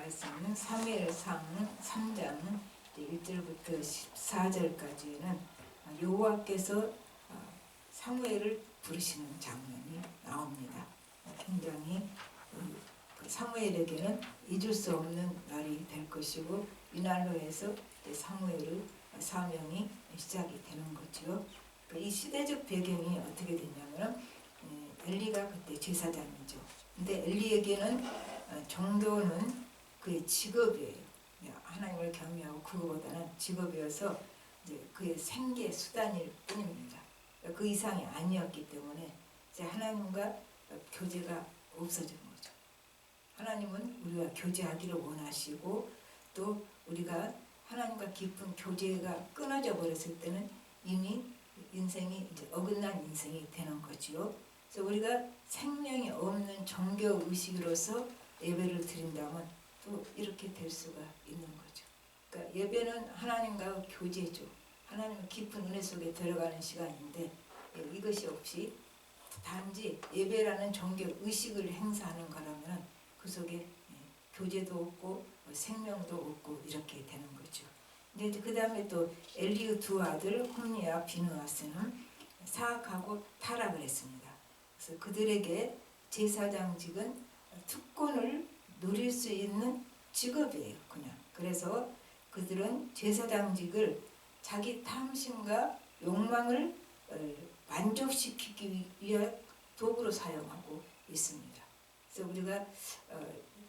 말씀은 사무엘상 3장 1절부터 14절까지는 여호와께서 사무엘을 부르시는 장면이 나옵니다. 굉장히 사무엘에게는 잊을 수 없는 날이 될 것이고, 이날로 해서 사무엘의 사명이 시작이 되는 거죠. 이 시대적 배경이 어떻게 되냐면, 엘리가 그때 제사장이죠. 근데 엘리에게는 종교는 그의 직업이에요. 하나님을 경외하고 그거보다는 직업이어서 이제 그의 생계 수단일 뿐입니다. 그 이상이 아니었기 때문에 이제 하나님과 교제가 없어진 거죠. 하나님은 우리와 교제하기를 원하시고, 또 우리가 하나님과 깊은 교제가 끊어져 버렸을 때는 이미 인생이 이제 어긋난 인생이 되는 거지요. 그래서 우리가 생명이 없는 종교 의식으로서 예배를 드린다면 또 이렇게 될 수가 있는 거죠. 그러니까 예배는 하나님과 교제죠. 하나님의 깊은 은혜 속에 들어가는 시간인데, 이것이 없이 단지 예배라는 종교 의식을 행사하는 거라면 그 속에 교제도 없고 생명도 없고 이렇게 되는 거죠. 이제 그 다음에 또 엘리의 두 아들 홈리와 비느하스는 사악하고 타락을 했습니다. 그래서 그들에게 제사장직은 특권을 누릴 수 있는 직업이에요, 그냥. 그래서 그들은 제사장직을 자기 탐심과 욕망을 만족시키기 위한 도구로 사용하고 있습니다. 그래서 우리가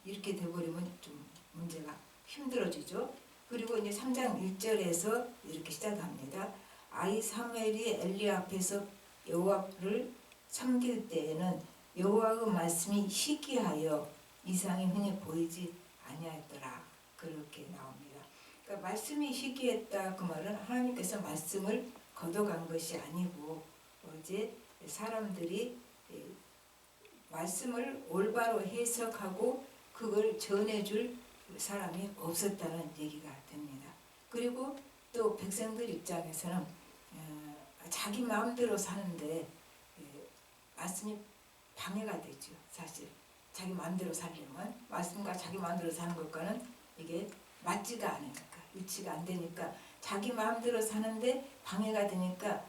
이렇게 돼버리면 좀 문제가 힘들어지죠. 그리고 이제 3장 1절에서 이렇게 시작합니다. 아이 사무엘이 엘리 앞에서 여호와를 섬길 때에는 여호와의 말씀이 희귀하여 이상이 흔히 보이지 아니하였더라. 그렇게 나옵니다. 그러니까 말씀이 희귀했다, 그 말은 하나님께서 말씀을 걷어간 것이 아니고 이제 사람들이 말씀을 올바로 해석하고 그걸 전해줄 사람이 없었다는 얘기가 됩니다. 그리고 또 백성들 입장에서는 자기 마음대로 사는데 말씀이 방해가 되죠. 사실 자기 마음대로 살려면 말씀과 자기 마음대로 사는 것과는 이게 맞지가 않으니까, 일치가 안 되니까 자기 마음대로 사는데 방해가 되니까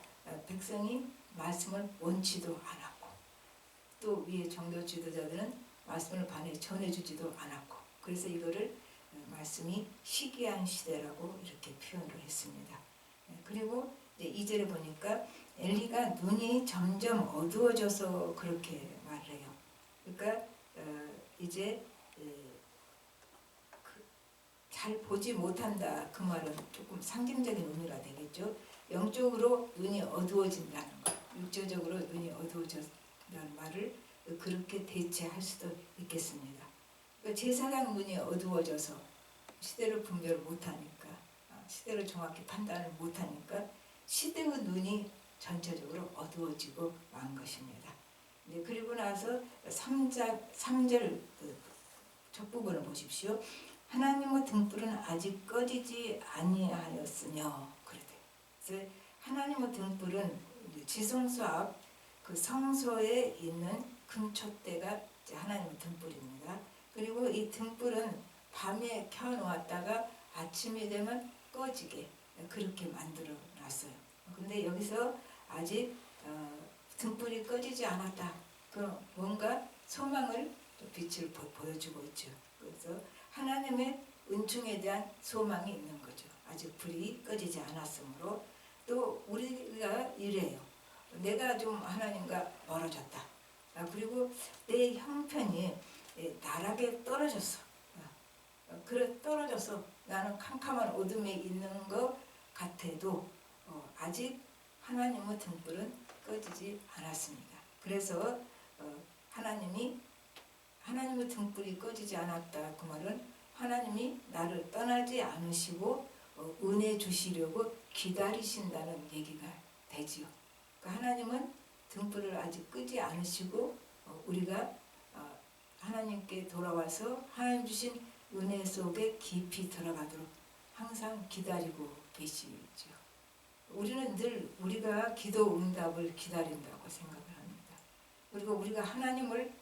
백성이 말씀을 원치도 않았고, 또 위에 종교 지도자들은 말씀을 전해주지도 않았고, 그래서 이거를 말씀이 희귀한 시대라고 이렇게 표현을 했습니다. 그리고 이제 2절에 보니까 엘리가 눈이 점점 어두워져서 그렇게 말을 해요. 그러니까 이제 잘 보지 못한다, 그 말은 조금 상징적인 의미가 되겠죠. 영적으로 눈이 어두워진다는 것, 육체적으로 눈이 어두워진다는 말을 그렇게 대체할 수도 있겠습니다. 그러니까 제사장 눈이 어두워져서 시대를 분별을 못하니까, 시대를 정확히 판단을 못하니까 시대의 눈이 전체적으로 어두워지고 만 것입니다. 그리고 나서 3절 첫 부분을 보십시오. 하나님의 등불은 아직 꺼지지 아니하였으며 그러대. 그래서 하나님의 등불은 지성소 앞 그 성소에 있는 금촛대가 하나님의 등불입니다. 그리고 이 등불은 밤에 켜놓았다가 아침이 되면 꺼지게 그렇게 만들어 놨어요. 근데 여기서 아직 등불이 꺼지지 않았다. 그럼 뭔가 소망을 빛을 보여주고 있죠. 그래서 하나님의 은총에 대한 소망이 있는 거죠. 아직 불이 꺼지지 않았으므로. 또 우리가 이래요. 내가 좀 하나님과 멀어졌다. 그리고 내 형편이 나락에 떨어졌어. 그래 떨어져서 나는 캄캄한 어둠에 있는 것 같아도 아직 하나님의 등불은 꺼지지 않았습니다. 그래서 하나님의 등불이 꺼지지 않았다, 그 말은 하나님이 나를 떠나지 않으시고 은혜 주시려고 기다리신다는 얘기가 되지요. 그러니까 하나님은 등불을 아직 끄지 않으시고 우리가 하나님께 돌아와서 하나님 주신 은혜 속에 깊이 들어가도록 항상 기다리고 계시죠. 우리는 늘 우리가 기도 응답을 기다린다고 생각을 합니다. 그리고 우리가 하나님을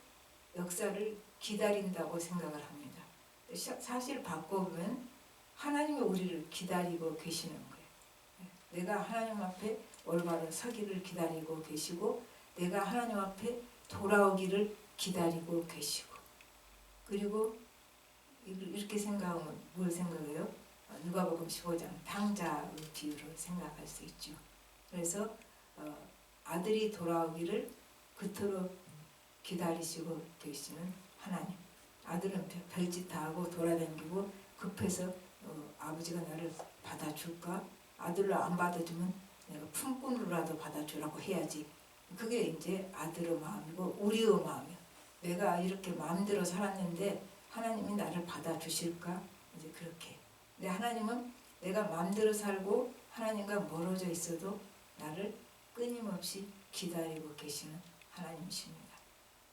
역사를 기다린다고 생각을 합니다. 사실 바꿔보면 하나님이 우리를 기다리고 계시는 거예요. 내가 하나님 앞에 올바로 서기를 기다리고 계시고 내가 하나님 앞에 돌아오기를 기다리고 계시고 그리고 이렇게 생각하면 뭘 생각해요? 누가복음 15장 탕자의 비유로 생각할 수 있죠. 그래서 아들이 돌아오기를 그토록 기다리시고 계시는 하나님. 아들은 별짓 다 하고 돌아다니고 급해서 아버지가 나를 받아줄까? 아들로 안 받아주면 내가 품꾼으로라도 받아주라고 해야지. 그게 이제 아들의 마음이고 우리의 마음이야. 내가 이렇게 마음대로 살았는데 하나님이 나를 받아주실까? 이제 그렇게. 근데 하나님은 내가 마음대로 살고 하나님과 멀어져 있어도 나를 끊임없이 기다리고 계시는 하나님이십니다.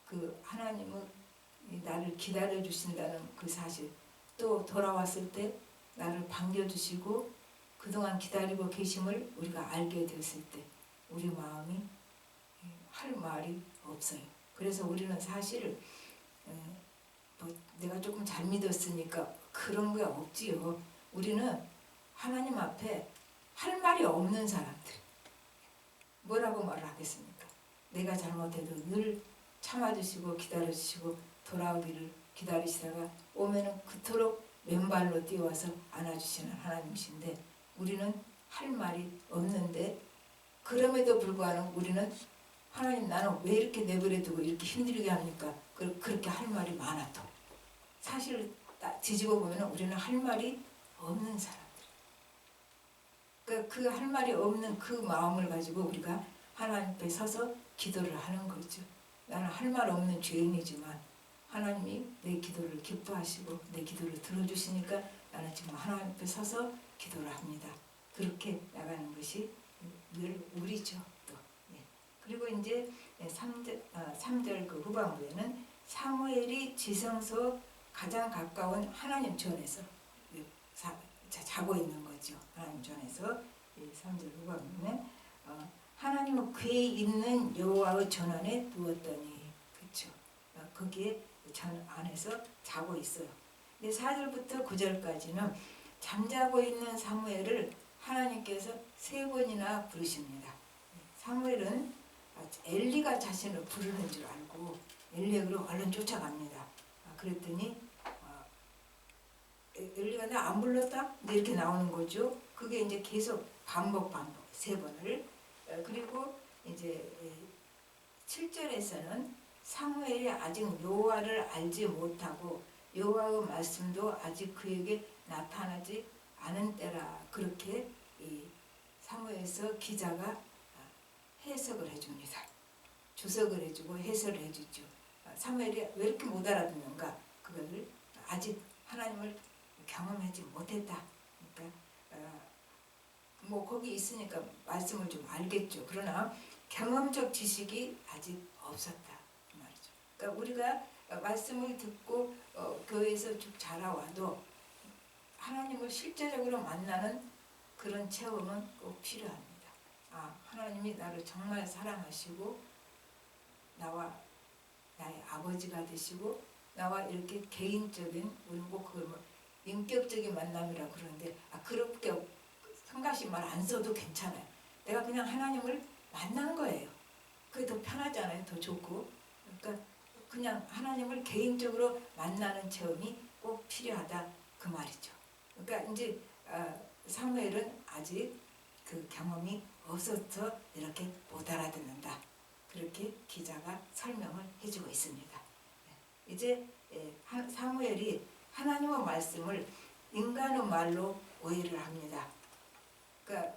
그 하나님은 나를 기다려 주신다는 그 사실, 또 돌아왔을 때 나를 반겨주시고 그동안 기다리고 계심을 우리가 알게 되었을 때 우리 마음이 할 말이 없어요. 그래서 우리는 사실 내가 조금 잘 믿었으니까 그런 게 없지요. 우리는 하나님 앞에 할 말이 없는 사람들. 뭐라고 말을 하겠습니까? 내가 잘못해도 늘 참아주시고 기다려주시고 돌아오기를 기다리시다가 오면은 그토록 맨발로 뛰어와서 안아주시는 하나님이신데 우리는 할 말이 없는데 그럼에도 불구하고 우리는 하나님 나는 왜 이렇게 내버려두고 이렇게 힘들게 합니까? 그렇게 할 말이 많아도 사실 뒤집어 보면 우리는 할 말이 없는 사람들. 그 할 말이 없는 그 마음을 가지고 우리가 하나님 앞에 서서 기도를 하는 거죠. 나는 할 말 없는 죄인이지만 하나님이 내 기도를 기뻐하시고 내 기도를 들어주시니까 나는 지금 하나님 앞에 서서 기도를 합니다. 그렇게 나가는 것이 늘 우리죠. 또. 네. 그리고 이제 3절 그 후반부에는 사무엘이 지성소 가장 가까운 하나님 전에서 자고 있는 거죠. 하나님 전에서 3절 후반부는 하나님은 궤에 있는 여호와의 전 안에 누웠더니 그렇죠. 거기에 전 안에서 자고 있어요. 근데 4절부터 9절까지는 잠자고 있는 사무엘을 하나님께서 3번이나 부르십니다. 사무엘은 엘리가 자신을 부르는 줄 알고 엘리에게로 얼른 쫓아갑니다. 그랬더니 엘리가 나 안 불렀다? 이렇게 나오는 거죠. 그게 이제 계속 반복 3번을. 그리고 이제 7절에서는 사무엘이 아직 여호와를 알지 못하고 여호와의 말씀도 아직 그에게 나타나지 않은 때라. 그렇게 이 사무엘서 기자가 해석을 해줍니다. 주석을 해주고 해설을 해주죠. 사무엘이 왜 이렇게 못 알아듣는가? 그거를 아직 하나님을 경험하지 못했다. 그러니까 뭐 거기 있으니까 말씀을 좀 알겠죠. 그러나 경험적 지식이 아직 없었다 그 말이죠. 그러니까 우리가 말씀을 듣고 교회에서 쭉 자라와도 하나님을 실제적으로 만나는 그런 체험은 꼭 필요합니다. 하나님이 나를 정말 사랑하시고 나와 나의 아버지가 되시고 나와 이렇게 개인적인 우리 뭐 그걸 뭐 인격적인 만남이라고 그러는데 그렇게 성가시 말 안 써도 괜찮아요. 내가 그냥 하나님을 만난 거예요. 그게 더 편하잖아요. 더 좋고. 그러니까 그냥 하나님을 개인적으로 만나는 체험이 꼭 필요하다 그 말이죠. 그러니까 이제 사무엘은 아직 그 경험이 없어서 이렇게 못 알아듣는다. 그렇게 기자가 설명을 해주고 있습니다. 이제 사무엘이 하나님의 말씀을 인간의 말로 오해를 합니다. 그러니까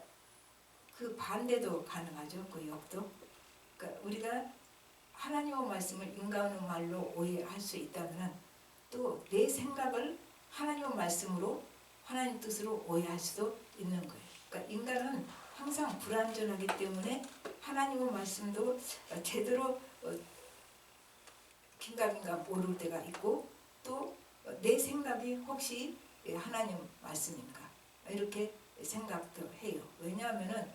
그 반대도 가능하죠. 그 역도. 그러니까 우리가 하나님의 말씀을 인간의 말로 오해할 수 있다면 또 내 생각을 하나님의 말씀으로 하나님 뜻으로 오해할 수도 있는 거예요. 그러니까 인간은 항상 불완전하기 때문에 하나님의 말씀도 제대로 긴가민가 모를 때가 있고 또 내 생각이 혹시 하나님 말씀인가 이렇게 생각도 해요. 왜냐하면은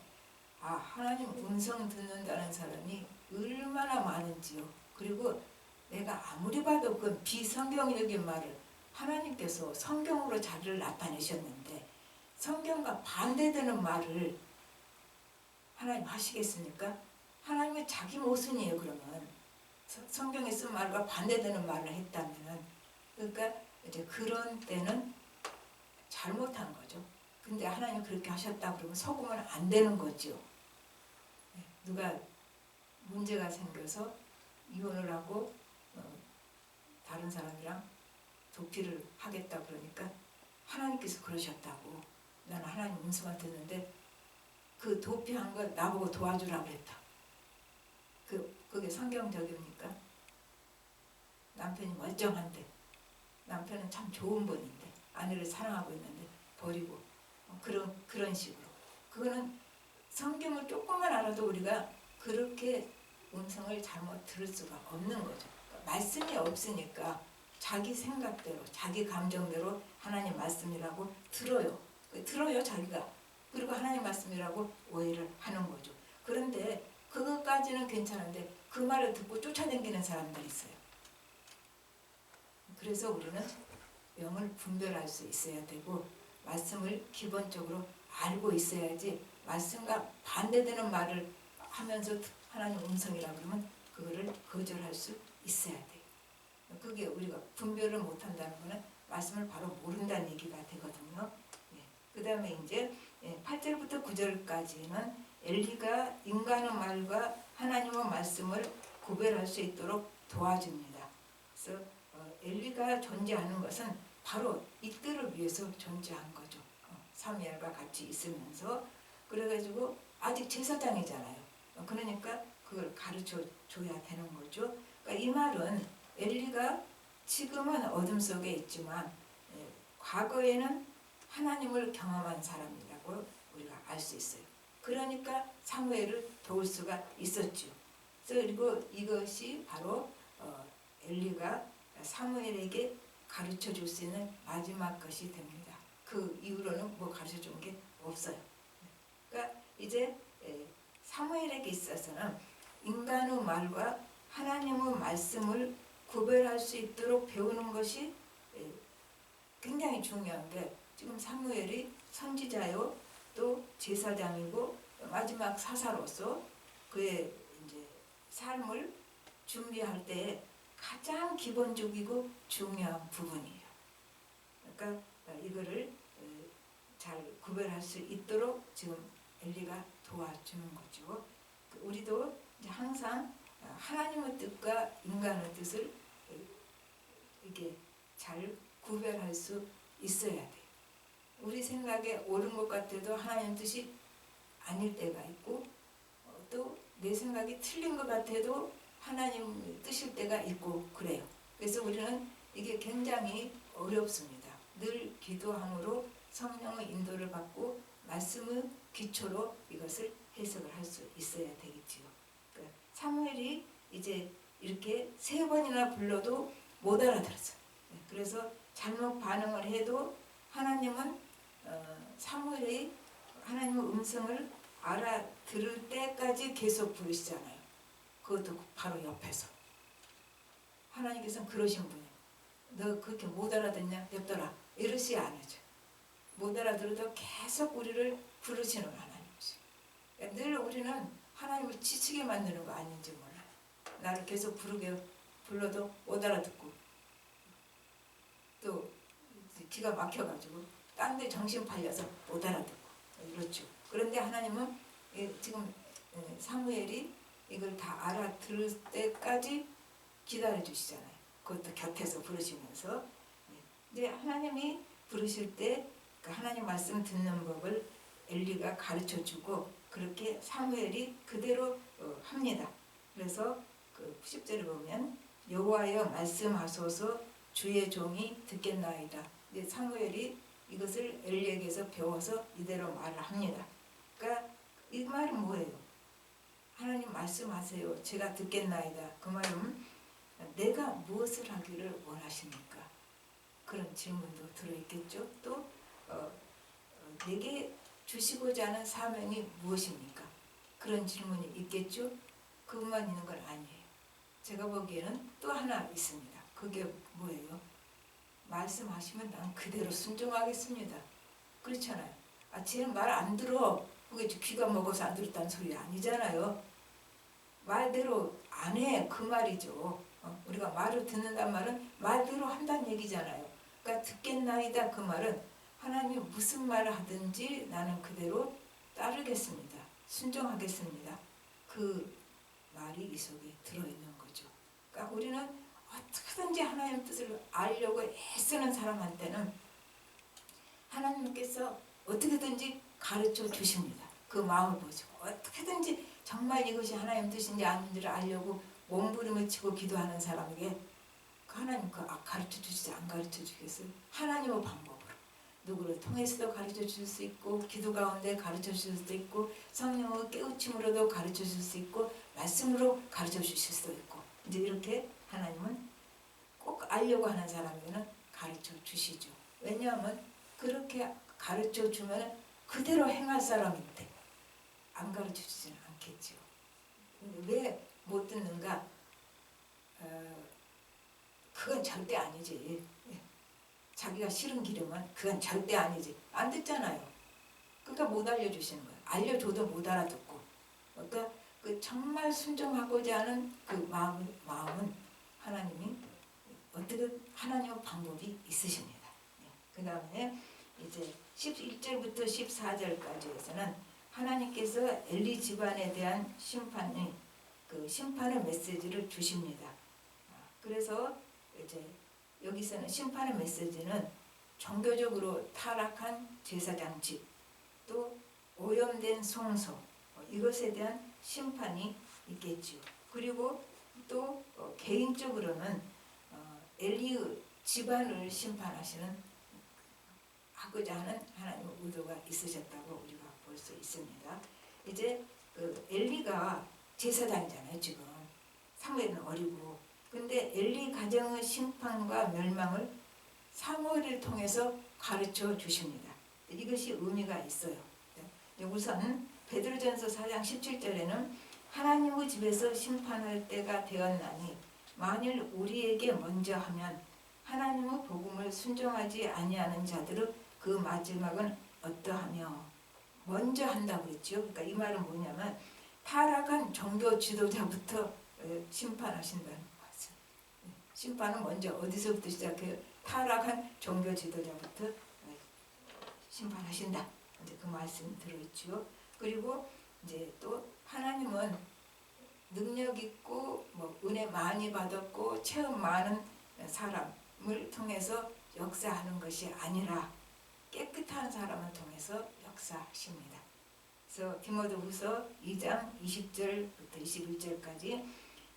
하나님 음성 듣는다는 사람이 얼마나 많은지요. 그리고 내가 아무리 봐도 그 비성경적인 말을 하나님께서 성경으로 자기를 나타내셨는데 성경과 반대되는 말을 하나님 하시겠습니까? 하나님은 자기 모순이에요. 그러면 성경에 쓴 말과 반대되는 말을 했다면은, 그러니까 이제 그런 때는 잘못한 거죠. 근데 하나님 그렇게 하셨다 그러면 속으면 안 되는 거죠. 누가 문제가 생겨서 이혼을 하고 다른 사람이랑 도피를 하겠다 그러니까 하나님께서 그러셨다고, 나는 하나님 음성을 듣는데 그 도피한 거 나보고 도와주라고 그랬다. 그게 성경적입니까? 남편이 멀쩡한데, 남편은 참 좋은 분인데 아내를 사랑하고 있는데 버리고, 그런 식으로. 그거는 성경을 조금만 알아도 우리가 그렇게 음성을 잘못 들을 수가 없는 거죠. 그러니까 말씀이 없으니까 자기 생각대로 자기 감정대로 하나님 말씀이라고 들어요 자기가. 그리고 하나님 말씀이라고 오해를 하는 거죠. 그런데 그것까지는 괜찮은데 그 말을 듣고 쫓아다니는 사람들이 있어요. 그래서 우리는 영을 분별할 수 있어야 되고 말씀을 기본적으로 알고 있어야지, 말씀과 반대되는 말을 하면서 하나님 음성이라 그러면 그거를 거절할 수 있어야 돼요. 그게 우리가 분별을 못한다는 거는 말씀을 바로 모른다는 얘기가 되거든요. 그 다음에 이제 8절부터 9절까지는 엘리가 인간의 말과 하나님의 말씀을 구별할 수 있도록 도와줍니다. 그래서 엘리가 존재하는 것은 바로 이때를 위해서 존재한 거죠. 사무엘과 같이 있으면서. 그래가지고 아직 제사장이잖아요. 그러니까 그걸 가르쳐 줘야 되는 거죠. 그러니까 이 말은 엘리가 지금은 어둠 속에 있지만 과거에는 하나님을 경험한 사람이라고 우리가 알 수 있어요. 그러니까 사무엘을 도울 수가 있었죠. 그리고 이것이 바로 엘리가 사무엘에게 가르쳐 줄 수 있는 마지막 것이 됩니다. 그 이후로는 뭐 가르쳐 준 게 없어요. 그러니까 이제 사무엘에게 있어서는 인간의 말과 하나님의 말씀을 구별할 수 있도록 배우는 것이 굉장히 중요한데, 지금 사무엘이 선지자요 또 제사장이고 마지막 사사로서 그의 이제 삶을 준비할 때 가장 기본적이고 중요한 부분이에요. 그러니까 이거를 잘 구별할 수 있도록 지금 엘리가 도와주는 거죠. 우리도 이제 항상 하나님의 뜻과 인간의 뜻을 이게 잘 구별할 수 있어야 돼요. 우리 생각에 옳은 것 같아도 하나님 뜻이 아닐 때가 있고, 또 내 생각이 틀린 것 같아도 하나님 뜻일 때가 있고 그래요. 그래서 우리는 이게 굉장히 어렵습니다. 늘 기도함으로 성령의 인도를 받고 말씀의 기초로 이것을 해석을 할 수 있어야 되겠지요. 그러니까 사무엘이 이제 이렇게 3번이나 불러도 못 알아들었어요. 그래서 잘못 반응을 해도 하나님은 사무엘이 하나님의 음성을 알아들을 때까지 계속 부르시잖아요. 그것도 바로 옆에서. 하나님께서는 그러신 분이에요. 너 그렇게 못 알아듣냐? 냅둬라. 이러시 않으죠. 못 알아들어도 계속 우리를 부르시는 하나님이죠. 그러니까 늘 우리는 하나님을 지치게 만드는 거 아닌지 몰라요. 나를 계속 불러도 못 알아듣고, 또 기가 막혀가지고 딴 데 정신 팔려서 못 알아듣고 이렇죠. 그런데 하나님은 지금 사무엘이 이걸 다 알아들을 때까지 기다려 주시잖아요. 그것도 곁에서 부르시면서. 근데 하나님이 부르실 때 그 하나님 말씀 듣는 법을 엘리가 가르쳐 주고 그렇게 사무엘이 그대로 합니다. 그래서 그 10절에 보면 여호와여 말씀하소서 주의 종이 듣겠나이다. 근데 사무엘이 이것을 엘리에게서 배워서 이대로 말을 합니다. 그러니까 이 말은 뭐예요? 하나님 말씀하세요. 제가 듣겠나이다. 그 말은 내가 무엇을 하기를 원하십니까? 그런 질문도 들어있겠죠. 또 내게 주시고자 하는 사명이 무엇입니까? 그런 질문이 있겠죠. 그것만 있는 건 아니에요. 제가 보기에는 또 하나 있습니다. 그게 뭐예요? 말씀하시면 난 그대로 순종하겠습니다. 그렇잖아요. 쟤는 말 안 들어. 그게 귀가 먹어서 안 들었다는 소리 아니잖아요. 말대로 안 해. 그 말이죠. 우리가 말을 듣는단 말은 말대로 한다는 얘기잖아요. 그러니까 듣겠나이다 그 말은 하나님이 무슨 말을 하든지 나는 그대로 따르겠습니다. 순종하겠습니다. 그 말이 이 속에 들어있는 거죠. 그러니까 우리는 어떻게든지 하나님 뜻을 알려고 애쓰는 사람한테는 하나님께서 어떻게든지 가르쳐 주십니다. 그 마음을 보시고 어떻게든지 정말 이것이 하나님 뜻인지 아닌지를 알려고 몸부림을 치고 기도하는 사람에게 하나님 가르쳐 주시지 안 가르쳐 주겠어요? 하나님의 방법으로 누구를 통해서도 가르쳐 줄 수 있고 기도 가운데 가르쳐 줄 수도 있고 성령의 깨우침으로도 가르쳐 줄 수 있고 말씀으로 가르쳐 주실 수도 있고 이제 이렇게 하나님은 꼭 알려고 하는 사람에게는 가르쳐 주시죠. 왜냐하면 그렇게 가르쳐 주면 그대로 행할 사람인데 안 가르쳐 주지는 않겠죠. 왜 못 듣는가? 그건 절대 아니지. 자기가 싫은 길이면 그건 절대 아니지. 안 듣잖아요. 그러니까 못 알려주시는 거예요. 알려줘도 못 알아듣고. 그러니까 그 정말 순종하고자 하는 그 마음은 하나님이 어떻게 하나님의 방법이 있으십니다. 그 다음에 이제 11절부터 14절까지에서는 하나님께서 엘리 집안에 대한 심판의 메시지를 주십니다. 그래서 이제 여기서는 심판의 메시지는 종교적으로 타락한 제사장 집, 또 오염된 성소 이것에 대한 심판이 있겠죠. 그리고 또 개인적으로는 엘리의 집안을 하고자 하는 하나님의 의도가 있으셨다고 우리가 볼 수 있습니다. 이제 엘리가 제사장이잖아요. 지금 사무엘은 어리고 근데 엘리 가정의 심판과 멸망을 사무엘을 통해서 가르쳐 주십니다. 이것이 의미가 있어요. 우선 베드로전서 4장 17절에는 하나님의 집에서 심판할 때가 되었나니 만일 우리에게 먼저 하면 하나님의 복음을 순종하지 아니하는 자들의 그 마지막은 어떠하며 먼저 한다고 그랬죠. 그러니까 이 말은 뭐냐면 타락한 종교 지도자부터 심판하신다는 거죠. 심판은 먼저 어디서부터 시작해요? 타락한 종교 지도자부터 심판하신다. 이제 그 말씀이 들어있죠. 그리고 이제 또 하나님은 능력 있고 은혜 많이 받았고 체험 많은 사람을 통해서 역사하는 것이 아니라 깨끗한 사람을 통해서 역사하십니다. 그래서 디모데후서 2장 20절부터 21절까지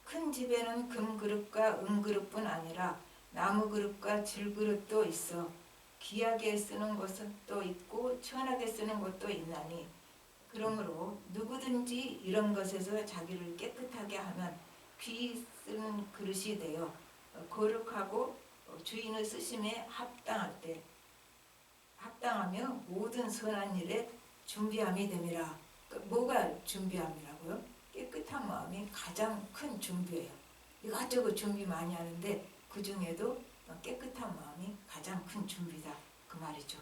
큰 집에는 금그릇과 은그릇뿐 아니라 나무그릇과 질그릇도 있어 귀하게 쓰는 것은 또 있고 천하게 쓰는 것도 있나니 그러므로 누구든지 이런 것에서 자기를 깨끗하게 하면 귀 쓰는 그릇이 되어 거룩하고 주인의 쓰심에 합당하며 모든 선한 일에 준비함이 됨이라. 뭐가 준비함이라고요? 깨끗한 마음이 가장 큰 준비예요. 이것저것 준비 많이 하는데 그 중에도 깨끗한 마음이 가장 큰 준비다. 그 말이죠.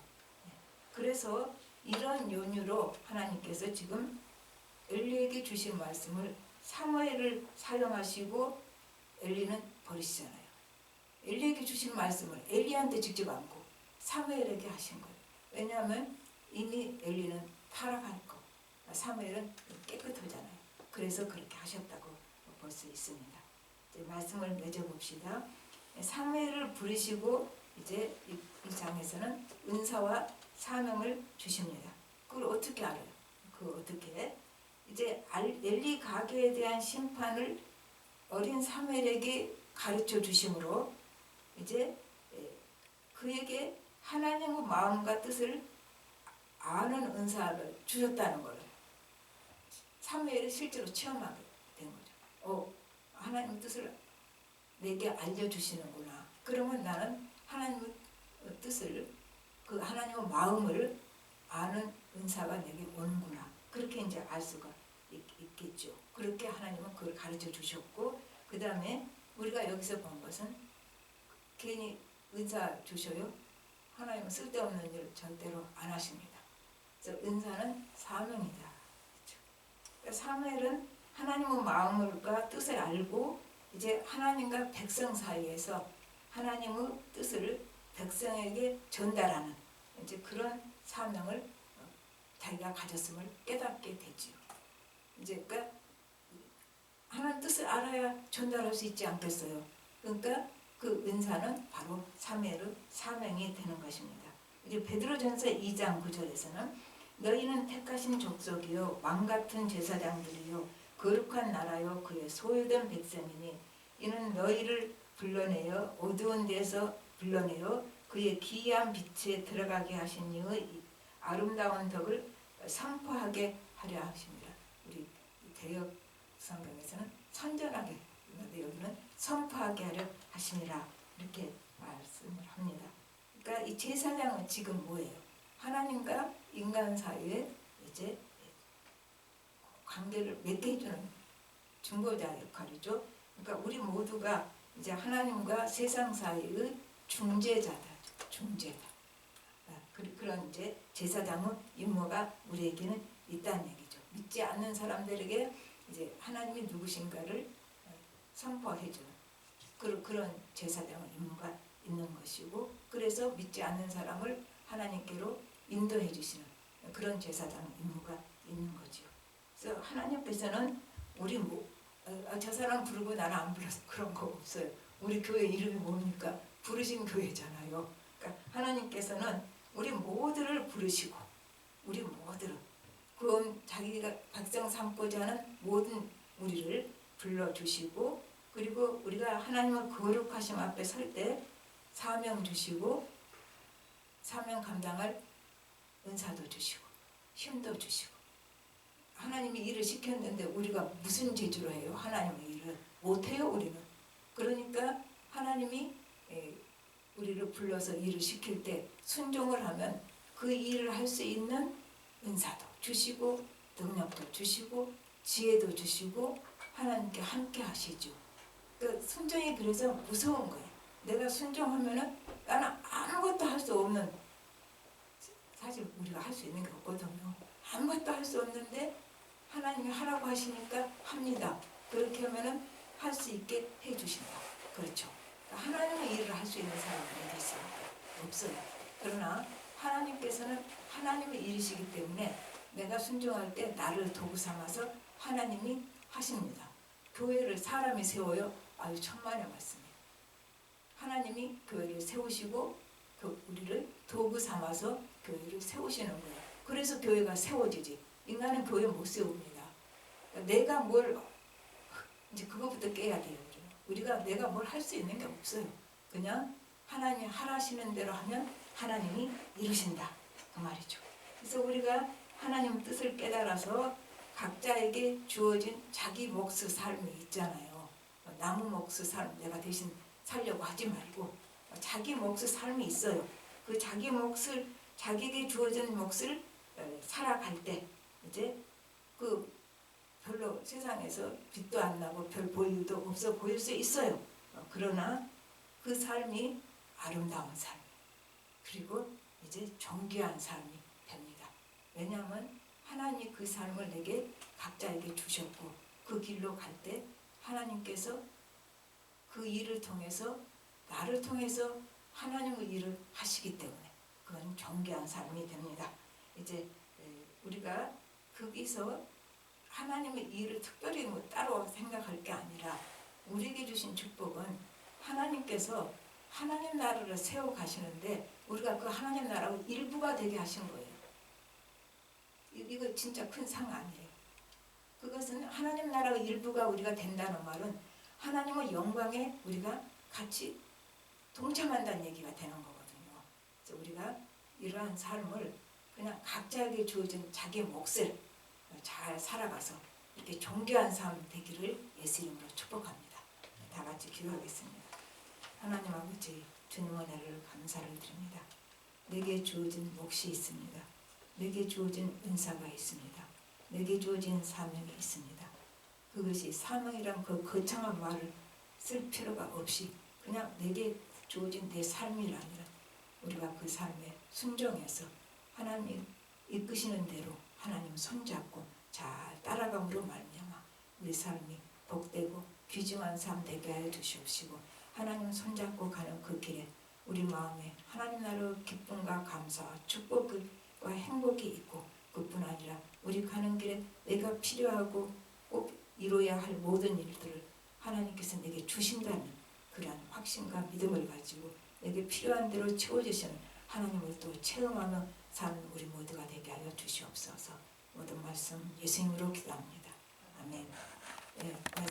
그래서 이런 연유로 하나님께서 지금 엘리에게 주신 말씀을 사무엘을 사용하시고 엘리는 버리시잖아요. 엘리에게 주신 말씀을 엘리한테 직접 안고 사무엘에게 하신 거예요. 왜냐하면 이미 엘리는 타락할 거, 사무엘은 깨끗하잖아요. 그래서 그렇게 하셨다고 볼 수 있습니다. 이제 말씀을 맺어봅시다. 사무엘을 부르시고 이제 이 장에서는 은사와 사명을 주십니다. 그걸 어떻게 알아요? 어떻게? 이제 엘리 가게에 대한 심판을 어린 사무엘에게 가르쳐 주심으로 이제 그에게 하나님의 마음과 뜻을 아는 은사를 주셨다는 거예요. 사무엘이 실제로 체험하게 된 거죠. 하나님의 뜻을 내게 알려주시는구나. 그러면 나는 하나님의 뜻을 그 하나님의 마음을 아는 은사가 내게 오는구나. 그렇게 이제 알 수가 있겠죠. 그렇게 하나님은 그걸 가르쳐 주셨고 그 다음에 우리가 여기서 본 것은 괜히 은사 주셔요? 하나님은 쓸데없는 일 절대로 안 하십니다. 그래서 은사는 사명이다. 그렇죠? 그러니까 사무엘은 하나님의 마음과 뜻을 알고 이제 하나님과 백성 사이에서 하나님의 뜻을 백성에게 전달하는 이제 그런 사명을 자기가 가졌음을 깨닫게 되지요. 이제 그러니까 하나님 뜻을 알아야 전달할 수 있지 않겠어요. 그러니까 그 은사는 바로 사무엘의 사명이 되는 것입니다. 이제 베드로전서 2장 9절에서는 너희는 택하신 족속이요 왕 같은 제사장들이요 거룩한 나라요 그의 소유된 백성이니 이는 너희를 불러내어 어두운 데서 불러내어 그의 기이한 빛에 들어가게 하신 이의 아름다운 덕을 선포하게 하려 하십니다. 우리 대역 성경에서는 선전하게, 여기는 선포하게 하려 하심이라 이렇게 말씀을 합니다. 그러니까 이 제사장은 지금 뭐예요? 하나님과 인간 사이에 이제 관계를 맺게 해주는 중보자 역할이죠. 그러니까 우리 모두가 이제 하나님과 세상 사이의 중재자다. 중재다. 그런 이제 제사장의 임무가 우리에게는 있다는 얘기죠. 믿지 않는 사람들에게 이제 하나님이 누구신가를 선포해주는 그런 제사장의 임무가 있는 것이고, 그래서 믿지 않는 사람을 하나님께로 인도해 주시는 그런 제사장의 임무가 있는 거죠. 그래서 하나님께서는 우리 저 사람 부르고 나는 안 불러서 그런 거 없어요. 우리 교회 이름이 뭡니까? 부르신 교회잖아요. 그러니까 하나님께서는 우리 모두를 부르시고 우리 모두를 그 자기가 백성 삼고자 하는 모든 우리를 불러주시고, 그리고 우리가 하나님의 거룩하심 앞에 설 때 사명 주시고 사명 감당할 은사도 주시고 힘도 주시고, 하나님이 일을 시켰는데 우리가 무슨 재주로 해요? 하나님의 일을 못해요 우리는. 그러니까 하나님이 우리를 불러서 일을 시킬 때 순종을 하면 그 일을 할 수 있는 은사도 주시고 능력도 주시고 지혜도 주시고 하나님께 함께 하시죠. 그 순종이 그래서 무서운 거예요. 내가 순종하면은 나는 아무것도 할 수 없는, 사실 우리가 할 수 있는 게 없거든요. 아무것도 할 수 없는데 하나님이 하라고 하시니까 합니다. 그렇게 하면은 할 수 있게 해주신다. 그렇죠. 하나님의 일을 할 수 있는 사람은 어디 있습니까? 없어요. 그러나 하나님께서는 하나님의 일이시기 때문에 내가 순종할 때 나를 도구 삼아서 하나님이 하십니다. 교회를 사람이 세워요? 아유 천만의 말씀이에요. 하나님이 교회를 세우시고 우리를 도구 삼아서 교회를 세우시는 거예요. 그래서 교회가 세워지지. 인간은 교회 못 세웁니다. 내가 뭘 이제 그거부터 깨야 돼요. 우리가 내가 뭘 할 수 있는 게 없어요. 그냥 하나님이 하라시는 대로 하면 하나님이 이루신다. 그 말이죠. 그래서 우리가 하나님 뜻을 깨달아서 각자에게 주어진 자기 몫의 삶이 있잖아요. 나무 몫의 삶 내가 대신 살려고 하지 말고 자기 몫의 삶이 있어요. 그 자기 몫을, 자기에게 주어진 몫을 살아갈 때 이제 그 별로 세상에서 빛도 안 나고 별 볼일도 없어 보일 수 있어요. 그러나 그 삶이 아름다운 삶, 그리고 이제 존귀한 삶이 됩니다. 왜냐하면 하나님이 그 삶을 내게 각자에게 주셨고 그 길로 갈 때 하나님께서 그 일을 통해서 나를 통해서 하나님의 일을 하시기 때문에 그건 존귀한 삶이 됩니다. 이제 우리가 거기서 하나님의 일을 특별히 뭐 따로 생각할 게 아니라 우리에게 주신 축복은 하나님께서 하나님 나라를 세워 가시는데 우리가 그 하나님 나라의 일부가 되게 하신 거예요. 이거 진짜 큰 상 아니에요. 그것은 하나님 나라의 일부가 우리가 된다는 말은 하나님의 영광에 우리가 같이 동참한다는 얘기가 되는 거거든요. 그래서 우리가 이러한 삶을 그냥 각자에게 주어진 자기 몫을 잘 살아가서 이렇게 존귀한 삶 되기를 예수 이름으로 축복합니다. 다 같이 기도하겠습니다. 하나님 아버지, 주님의 은혜를 감사를 드립니다. 내게 주어진 몫이 있습니다. 내게 주어진 은사가 있습니다. 내게 주어진 사명이 있습니다. 그것이 사명이란 그 거창한 말을 쓸 필요가 없이 그냥 내게 주어진 내 삶이 아니라 우리가 그 삶에 순종해서 하나님 이끄시는 대로 하나님 손잡고 잘 따라감으로 말미암아 우리 삶이 복되고 귀중한 삶 되게 하여 주시옵시고 하나님 손잡고 가는 그 길에 우리 마음에 하나님 나라의 기쁨과 감사와 축복과 행복이 있고 그뿐 아니라 우리 가는 길에 내가 필요하고 꼭 이루어야 할 모든 일들을 하나님께서 내게 주신다는 그러한 확신과 믿음을 가지고 내게 필요한 대로 채워주시는 하나님을 또 체험하며 사는 우리 모두가 되게 하여 주시옵소서. 모든 말씀 예수님으로 기도합니다. 아멘. 네.